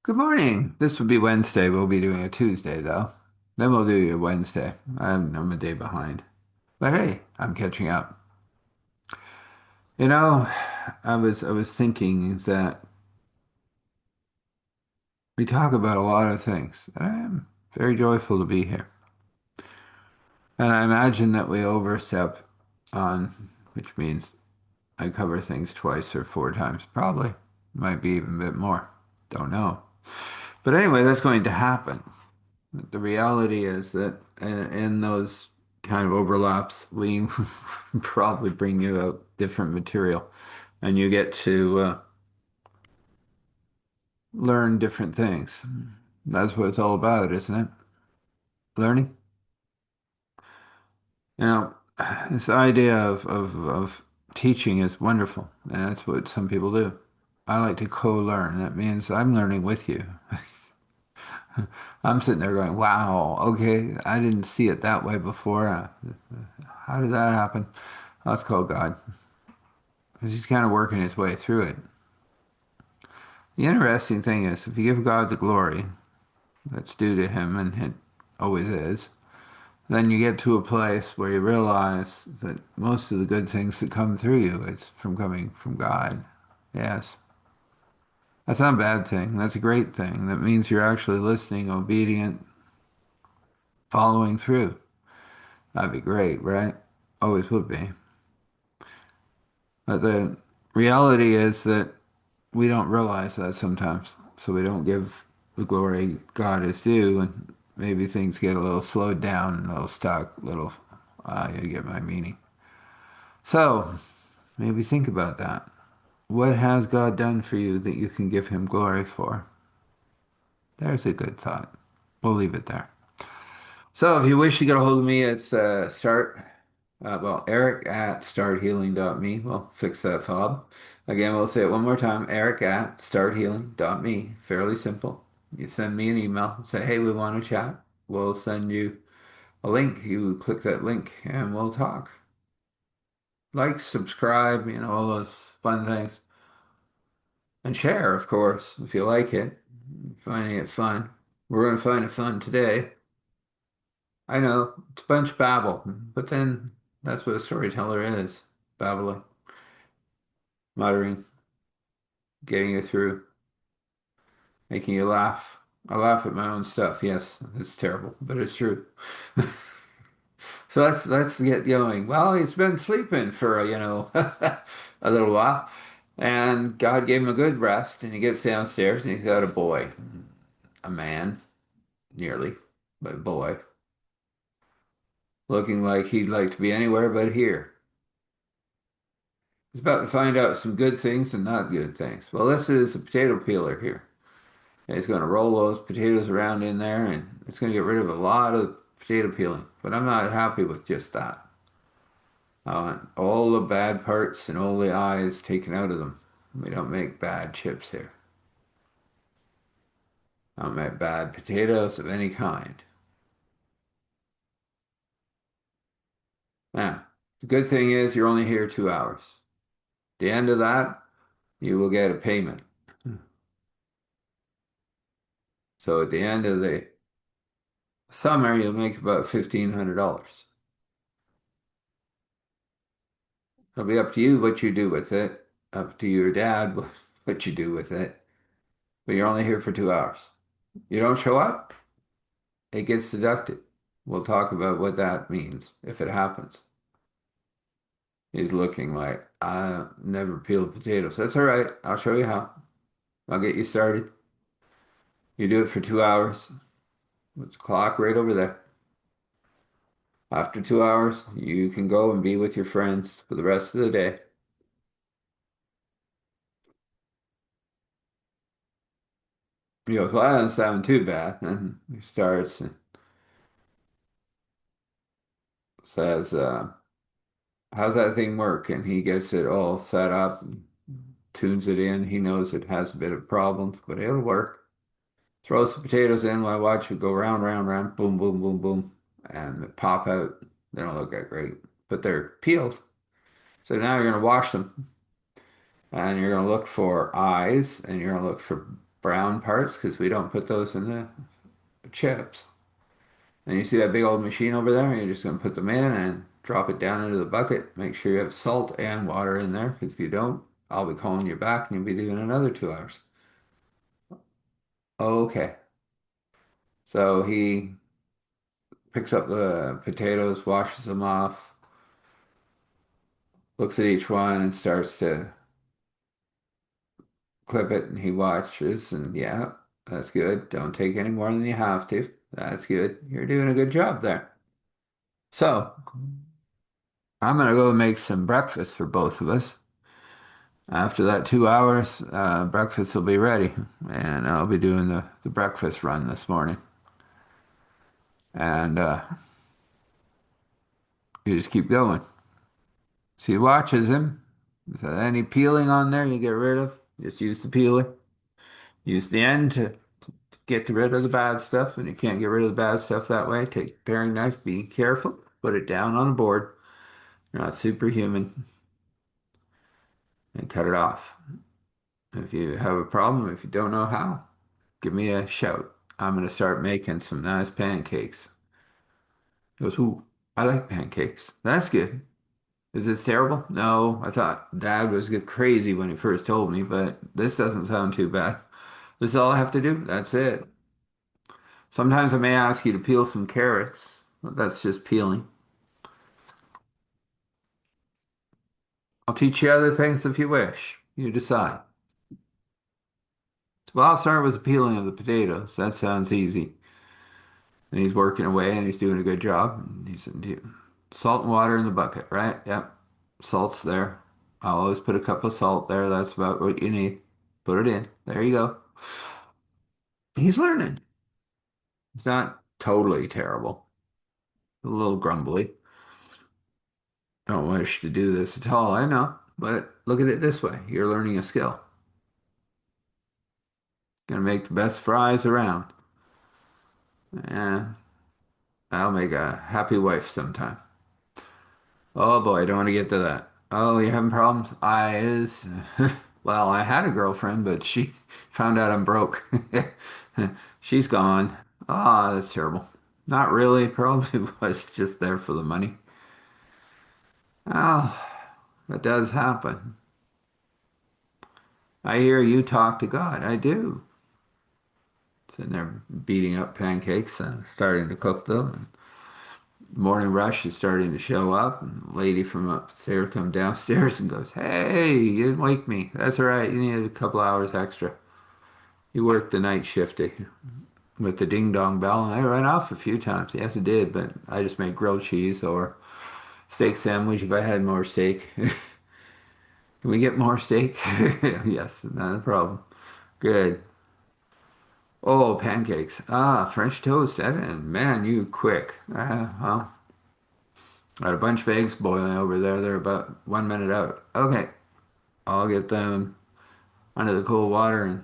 Good morning. This would be Wednesday. We'll be doing a Tuesday though. Then we'll do a Wednesday. I'm a day behind. But hey, I'm catching up. You know, I was thinking that we talk about a lot of things. I am very joyful to be here. And I imagine that we overstep on, which means I cover things twice or four times, probably. Might be even a bit more. Don't know. But anyway, that's going to happen. The reality is that in those kind of overlaps, we probably bring you out different material and you get to learn different things. That's what it's all about, isn't it? Learning. You know, this idea of teaching is wonderful, and that's what some people do. I like to co-learn. That means I'm learning with you. I'm sitting there going, wow, okay, I didn't see it that way before. How did that happen? That's called God. 'Cause he's kind of working his way through it. The interesting thing is, if you give God the glory that's due to him, and it always is, then you get to a place where you realize that most of the good things that come through you, it's from coming from God. Yes. That's not a bad thing. That's a great thing. That means you're actually listening, obedient, following through. That'd be great, right? Always would be. But the reality is that we don't realize that sometimes. So we don't give the glory God is due, and maybe things get a little slowed down, a little stuck, a little, you get my meaning. So maybe think about that. What has God done for you that you can give him glory for? There's a good thought. We'll leave it there. So if you wish to get a hold of me, it's Eric at starthealing.me. We'll fix that fob. Again, we'll say it one more time. Eric at starthealing.me. Fairly simple. You send me an email, say, hey, we want to chat. We'll send you a link. You click that link and we'll talk. Like, subscribe, all those fun things. And share, of course, if you like it. Finding it fun. We're going to find it fun today. I know, it's a bunch of babble, but then that's what a storyteller is. Babbling, muttering, getting you through, making you laugh. I laugh at my own stuff. Yes, it's terrible, but it's true. So let's get going. Well, he's been sleeping for, a little while, and God gave him a good rest, and he gets downstairs and he's got a boy, a man, nearly, but a boy, looking like he'd like to be anywhere but here. He's about to find out some good things and not good things. Well, this is a potato peeler here. And he's going to roll those potatoes around in there and it's going to get rid of a lot of potato peeling. But I'm not happy with just that. I want all the bad parts and all the eyes taken out of them. We don't make bad chips here. I don't make bad potatoes of any kind. Now, the good thing is you're only here 2 hours. At the end of that, you will get a payment. So at the end of the summer, you'll make about $1,500. It'll be up to you what you do with it, up to your dad what you do with it. But you're only here for 2 hours. You don't show up, it gets deducted. We'll talk about what that means if it happens. He's looking like, I never peeled potatoes. That's all right. I'll show you how. I'll get you started. You do it for 2 hours. It's a clock right over there. After 2 hours, you can go and be with your friends for the rest of the day. He goes, well, that doesn't sound too bad. And he starts and says, how's that thing work? And he gets it all set up, and tunes it in. He knows it has a bit of problems, but it'll work. Throws the potatoes in while I watch it go round, round, round, boom, boom, boom, boom, and they pop out. They don't look that great, but they're peeled. So now you're going to wash them, and you're going to look for eyes, and you're going to look for brown parts because we don't put those in the chips. And you see that big old machine over there? You're just going to put them in and drop it down into the bucket. Make sure you have salt and water in there because if you don't, I'll be calling you back and you'll be doing another 2 hours. Okay. So he picks up the potatoes, washes them off, looks at each one and starts to clip it and he watches and yeah, that's good. Don't take any more than you have to. That's good. You're doing a good job there. So I'm gonna go make some breakfast for both of us. After that 2 hours, breakfast will be ready, and I'll be doing the breakfast run this morning. And you just keep going. So he watches him. Is there any peeling on there you get rid of? Just use the peeler. Use the end to get rid of the bad stuff, and you can't get rid of the bad stuff that way. Take a paring knife, be careful, put it down on the board. You're not superhuman, and cut it off. If you have a problem, if you don't know how, give me a shout. I'm gonna start making some nice pancakes. He goes, ooh, I like pancakes. That's good. Is this terrible? No, I thought Dad was get crazy when he first told me, but this doesn't sound too bad. This is all I have to do. That's it. Sometimes I may ask you to peel some carrots, but that's just peeling. I'll teach you other things if you wish. You decide. So I'll start with the peeling of the potatoes. That sounds easy. And he's working away and he's doing a good job. And he said, salt and water in the bucket, right? Yep. Salt's there. I'll always put a cup of salt there. That's about what you need. Put it in. There you go. He's learning. It's not totally terrible. A little grumbly. Don't wish to do this at all, I know. But look at it this way. You're learning a skill. Gonna make the best fries around. And I'll make a happy wife sometime. Oh boy, I don't want to get to that. Oh, you're having problems? I is. Well, I had a girlfriend, but she found out I'm broke. She's gone. Ah, that's terrible. Not really. Probably was just there for the money. Oh, that does happen. I hear you talk to God. I do. Sitting there beating up pancakes and starting to cook them. Morning rush is starting to show up, and the lady from upstairs comes downstairs and goes, "Hey, you didn't wake me. That's all right. You needed a couple hours extra. You worked the night shift with the ding dong bell." And I ran off a few times. Yes, it did, but I just made grilled cheese or steak sandwich if I had more steak. Can we get more steak? Yes, not a problem. Good. Oh, pancakes. Ah, French toast. And man, you quick. Well, got a bunch of eggs boiling over there. They're about 1 minute out. Okay, I'll get them under the cold water and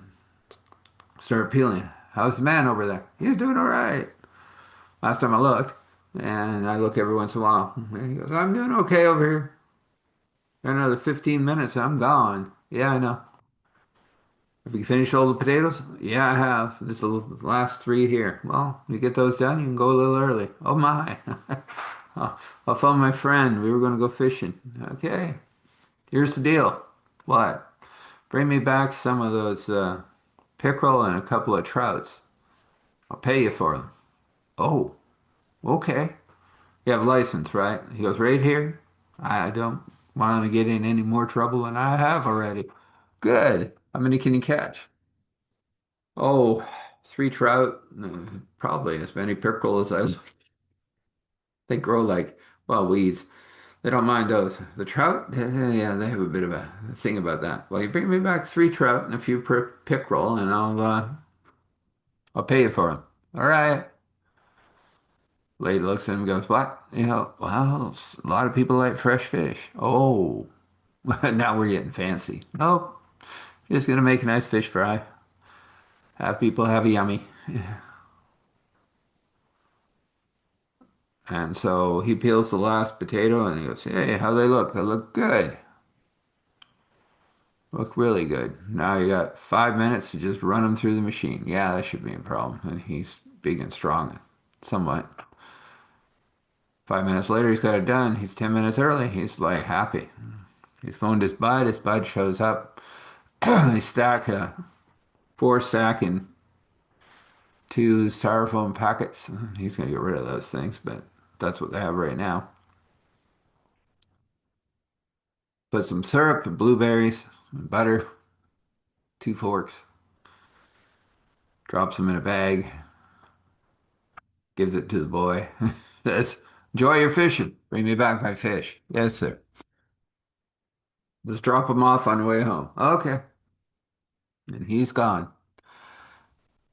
start peeling. How's the man over there? He's doing all right. Last time I looked, and I look every once in a while. And he goes, I'm doing okay over here. Got another 15 minutes, I'm gone. Yeah, I know. Have you finished all the potatoes? Yeah, I have. This is the last three here. Well, you get those done, you can go a little early. Oh my. I'll phone my friend. We were going to go fishing. Okay. Here's the deal. What? Bring me back some of those pickerel and a couple of trouts. I'll pay you for them. Oh, okay. You have a license, right? He goes, right here. I don't want to get in any more trouble than I have already. Good. How many can you catch? Oh, three trout, probably as many pickerel as I like. They grow like, well, weeds. They don't mind those. The trout, yeah, they have a bit of a thing about that. Well, you bring me back three trout and a few pickerel, and I'll pay you for them. All right. Lady looks at him and goes, "What? You know, well, a lot of people like fresh fish." Oh, now we're getting fancy. Nope, just gonna make a nice fish fry. Have people have a yummy. And so he peels the last potato and he goes, "Hey, how they look? They look good." Look really good. Now you got 5 minutes to just run him through the machine. Yeah, that should be a problem. And he's big and strong, somewhat. 5 minutes later, he's got it done. He's 10 minutes early. He's like happy. He's phoned his bud. His bud shows up. They stack four stack in two styrofoam packets. He's gonna get rid of those things, but that's what they have right now. Put some syrup and blueberries, and butter, two forks. Drops them in a bag. Gives it to the boy. Says, "Enjoy your fishing. Bring me back my fish." Yes, sir. Just drop him off on the way home. Okay. And he's gone.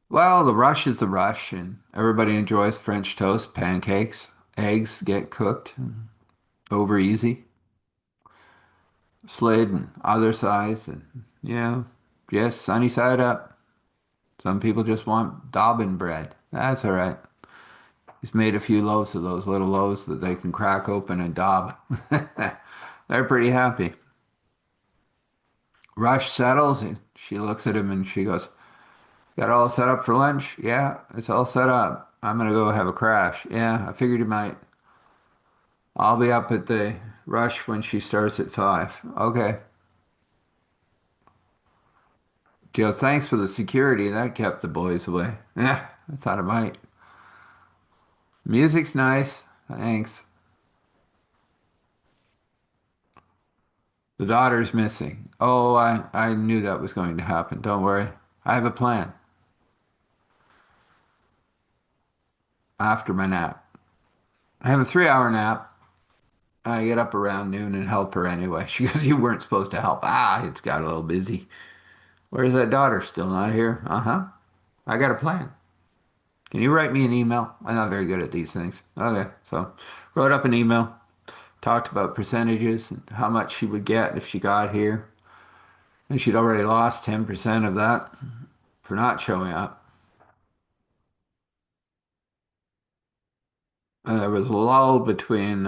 Well, the rush is the rush, and everybody enjoys French toast, pancakes, eggs get cooked over easy, slid and other sides, and you know, just sunny side up. Some people just want Dobbin bread. That's all right. He's made a few loaves of those little loaves that they can crack open and daub. They're pretty happy. Rush settles, and she looks at him and she goes, "Got all set up for lunch?" "Yeah, it's all set up. I'm gonna go have a crash." "Yeah, I figured you might. I'll be up at the rush when she starts at 5. "Okay." Joe, thanks for the security. That kept the boys away. Yeah, I thought it might. Music's nice. Thanks. The daughter's missing. Oh, I knew that was going to happen. Don't worry. I have a plan. After my nap. I have a 3 hour nap. I get up around noon and help her anyway. She goes, "You weren't supposed to help." "Ah, it's got a little busy." "Where's that daughter? Still not here?" "Uh-huh. I got a plan. Can you write me an email?" I'm not very good at these things. Okay, so wrote up an email, talked about percentages and how much she would get if she got here. And she'd already lost 10% of that for not showing up. And there was a lull between,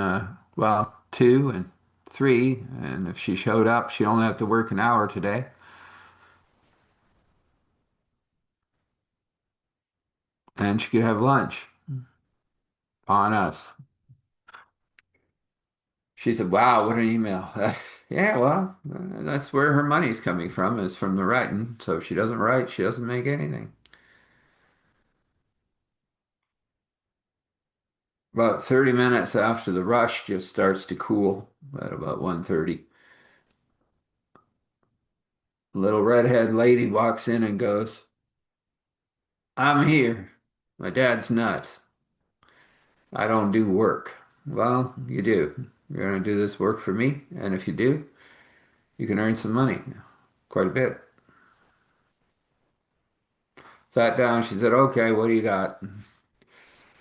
well, 2 and 3. And if she showed up, she'd only have to work an hour today. And she could have lunch on us. She said, "Wow, what an email." Yeah, well, that's where her money's coming from, is from the writing. So if she doesn't write, she doesn't make anything. About 30 minutes after the rush just starts to cool at about 1:30. Little redhead lady walks in and goes, "I'm here. My dad's nuts. I don't do work." "Well, you do. You're going to do this work for me. And if you do, you can earn some money, quite a bit." Sat down. She said, "Okay, what do you got?"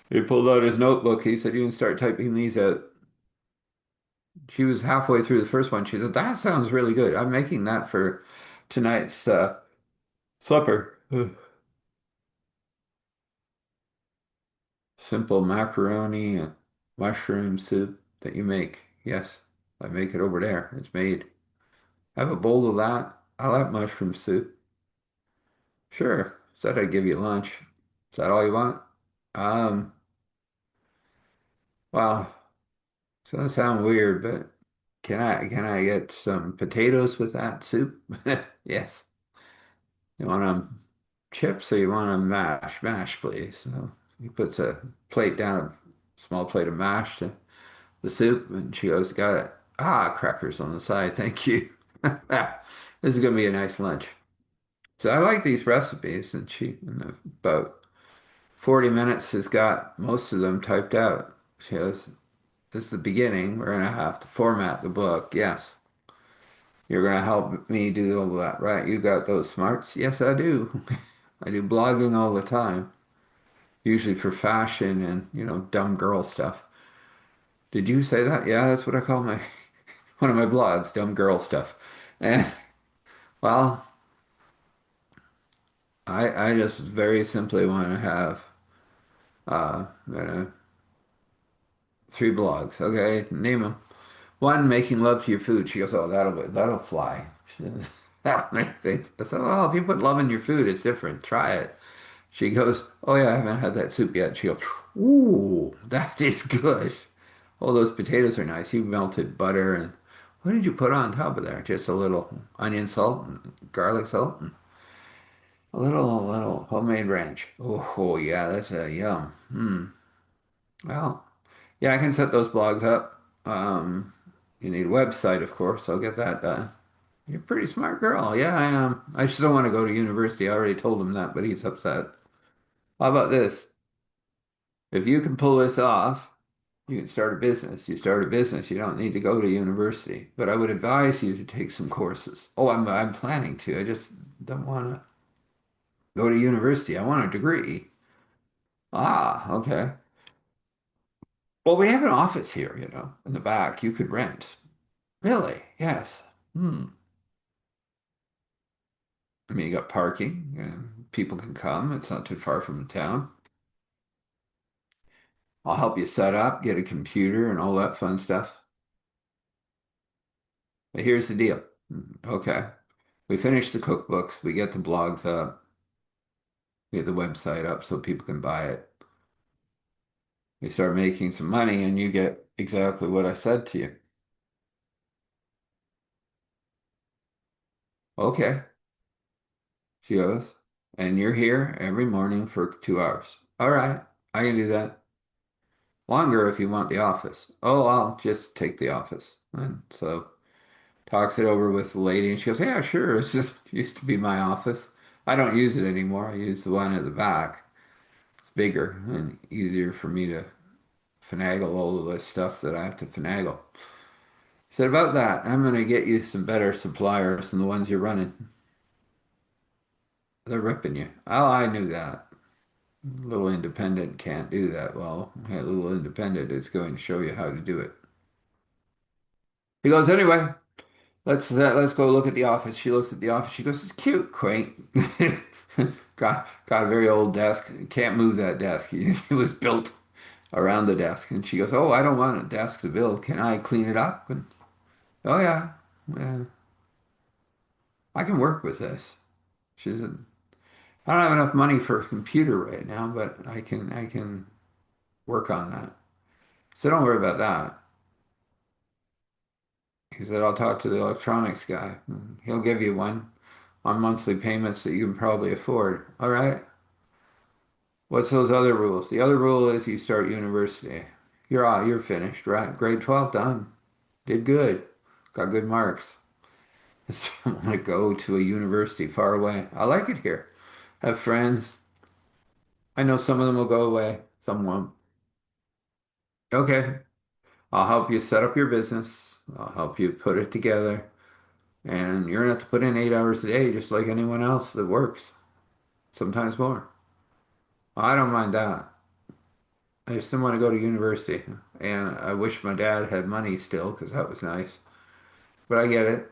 He pulled out his notebook. He said, "You can start typing these out." She was halfway through the first one. She said, "That sounds really good. I'm making that for tonight's supper." Simple macaroni and mushroom soup that you make. Yes, I make it over there. It's made. Have a bowl of that. I like mushroom soup. Sure. Said I'd give you lunch. Is that all you want? Um, well, it's gonna sound weird, but can I get some potatoes with that soup? Yes. You want them chips or you want them mash? Mash, please. So he puts a plate down, a small plate of mash to the soup, and she goes, "Got it." "Ah, crackers on the side, thank you." This is gonna be a nice lunch. So I like these recipes, and she, in about 40 minutes, has got most of them typed out. She goes, "This is the beginning. We're gonna have to format the book." "Yes. You're gonna help me do all that, right? You got those smarts?" "Yes, I do." I do blogging all the time, usually for fashion and, dumb girl stuff. Did you say that? Yeah, that's what I call my one of my blogs, dumb girl stuff. And well, I just very simply want to have uh, 3 blogs. Okay, name them. One, making love to your food. She goes, "Oh, that'll fly." That makes things. I said, well, if you put love in your food, it's different. Try it. She goes, oh yeah, I haven't had that soup yet. She goes, ooh, that is good. Oh, those potatoes are nice. You melted butter and what did you put on top of there? Just a little onion salt and garlic salt and a little homemade ranch. Oh yeah, that's a yum. Hmm. Well, yeah, I can set those blogs up. You need a website, of course. I'll get that done. You're a pretty smart girl. Yeah, I am. I just don't want to go to university. I already told him that, but he's upset. How about this? If you can pull this off, you can start a business. You start a business, you don't need to go to university. But I would advise you to take some courses. Oh, I'm planning to. I just don't want to go to university. I want a degree. Ah, okay. Well, we have an office here, in the back. You could rent. Really? Yes. Hmm. I mean, you got parking, and people can come. It's not too far from the town. I'll help you set up, get a computer, and all that fun stuff. But here's the deal. Okay. We finish the cookbooks, we get the blogs up, we get the website up so people can buy it. We start making some money, and you get exactly what I said to you. Okay, she goes, and you're here every morning for 2 hours. All right, I can do that. Longer if you want the office. Oh, I'll just take the office. And so talks it over with the lady, and she goes, yeah, sure. It's just used to be my office. I don't use it anymore. I use the one at the back. It's bigger and easier for me to finagle all of this stuff that I have to finagle. He said, about that, I'm going to get you some better suppliers than the ones you're running. They're ripping you. Oh, I knew that. Little independent can't do that. Well, hey, little independent is going to show you how to do it. He goes, anyway, let's go look at the office. She looks at the office. She goes, it's cute, quaint. Got a very old desk. Can't move that desk. It was built around the desk. And she goes, oh, I don't want a desk to build. Can I clean it up? And oh yeah, yeah, I can work with this. She said, I don't have enough money for a computer right now, but I can work on that. So don't worry about that. He said, I'll talk to the electronics guy. He'll give you one on monthly payments that you can probably afford. All right. What's those other rules? The other rule is you start university. You're finished, right? Grade 12 done. Did good. Got good marks. I still want to go to a university far away. I like it here. Have friends. I know some of them will go away, some won't. Okay. I'll help you set up your business. I'll help you put it together. And you're gonna have to put in 8 hours a day, just like anyone else that works, sometimes more. I don't mind that. I just didn't want to go to university. And I wish my dad had money still, because that was nice. But I get it.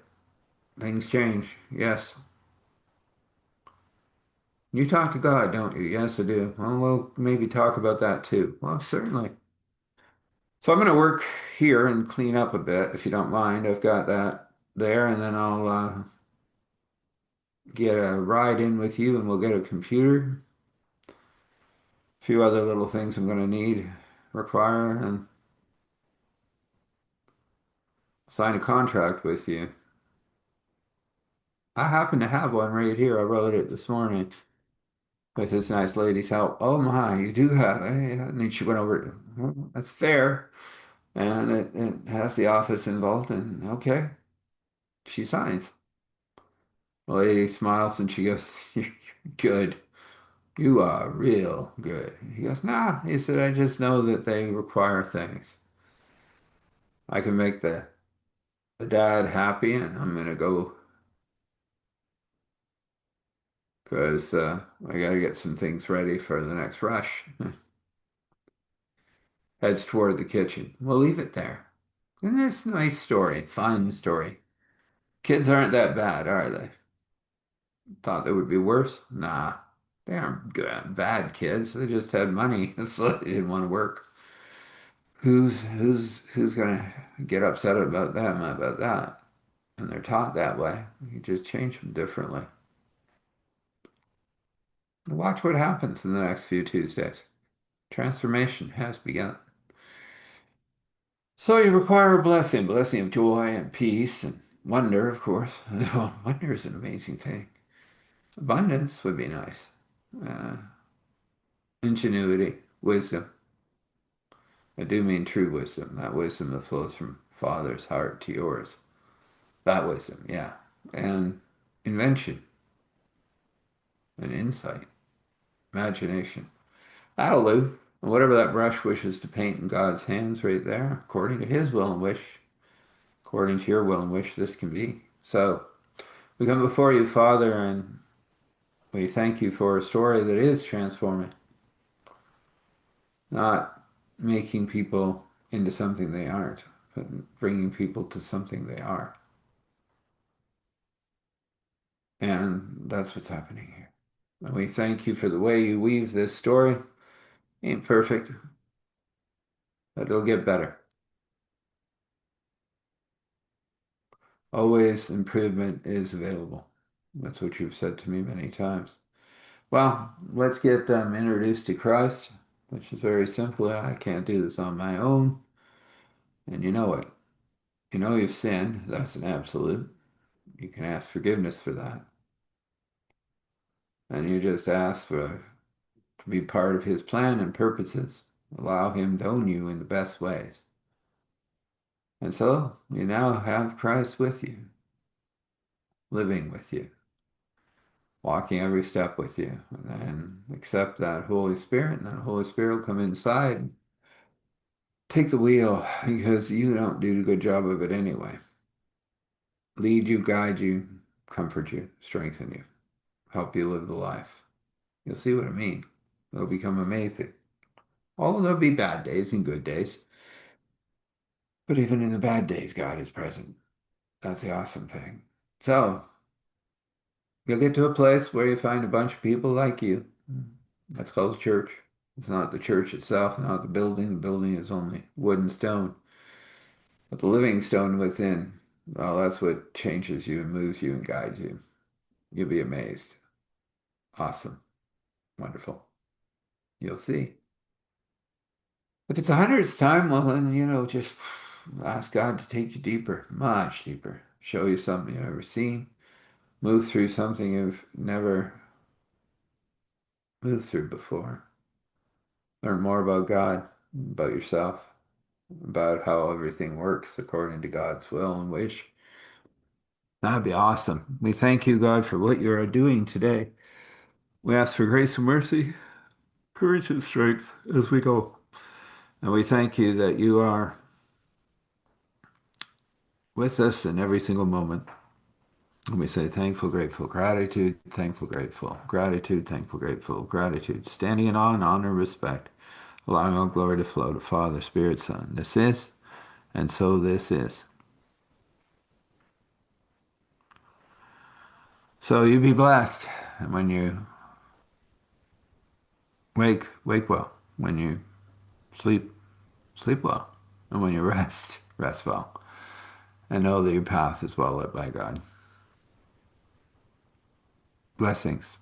Things change. Yes. You talk to God, don't you? Yes, I do. Well, we'll maybe talk about that too. Well, certainly. So I'm going to work here and clean up a bit, if you don't mind. I've got that there, and then I'll get a ride in with you, and we'll get a computer, a few other little things I'm going to require, and sign a contract with you. I happen to have one right here. I wrote it this morning with this nice lady's help. Oh my, you do have it. And then she went over, "Well, that's fair. And it has the office involved, and okay, she signs. The lady smiles and she goes, you're good. You are real good. He goes, nah. He said, I just know that they require things. I can make the dad happy, and I'm gonna go because I gotta get some things ready for the next rush. Heads toward the kitchen. We'll leave it there. And that's a nice story, fun story. Kids aren't that bad, are they? Thought they would be worse? Nah, they aren't good, bad kids. They just had money, so they didn't want to work. Who's gonna get upset about them about that? and they're taught that way. You just change them differently. And watch what happens in the next few Tuesdays. Transformation has begun. So you require a blessing of joy and peace and wonder, of course. Well, wonder is an amazing thing. Abundance would be nice. Uh, Ingenuity, wisdom. I do mean true wisdom, that wisdom that flows from Father's heart to yours. That wisdom, yeah. And invention and insight, imagination. That'll do. And whatever that brush wishes to paint in God's hands right there, according to His will and wish, according to your will and wish, this can be. So we come before you, Father, and we thank you for a story that is transforming, not making people into something they aren't, but bringing people to something they are. And that's what's happening here. And we thank you for the way you weave this story. Ain't perfect, but it'll get better. Always improvement is available. That's what you've said to me many times. Well, let's get them introduced to Christ, which is very simple. I can't do this on my own. And you know it. You know you've sinned. That's an absolute. You can ask forgiveness for that. And you just ask for to be part of his plan and purposes. Allow him to own you in the best ways. And so you now have Christ with you, living with you, walking every step with you. And accept that Holy Spirit, and that Holy Spirit will come inside. Take the wheel because you don't do a good job of it anyway. Lead you, guide you, comfort you, strengthen you, help you live the life. You'll see what I mean. It'll become amazing. Oh, there'll be bad days and good days, but even in the bad days, God is present. That's the awesome thing. So you'll get to a place where you find a bunch of people like you. That's called a church. It's not the church itself, not the building. The building is only wood and stone. But the living stone within, well, that's what changes you and moves you and guides you. You'll be amazed. Awesome. Wonderful. You'll see. If it's a hundredth time, well, then, just ask God to take you deeper, much deeper. Show you something you've never seen. Move through something you've never moved through before. Learn more about God, about yourself, about how everything works according to God's will and wish. That'd be awesome. We thank you, God, for what you are doing today. We ask for grace and mercy, courage and strength as we go. And we thank you that you are with us in every single moment. And we say thankful, grateful, gratitude, thankful, grateful, gratitude, thankful, grateful, gratitude, standing in awe and honor, respect, allowing all glory to flow to Father, Spirit, Son. This is, and so this is. So you be blessed. And when you wake, wake well. When you sleep, sleep well. And when you rest, rest well. And know that your path is well lit by God. Blessings.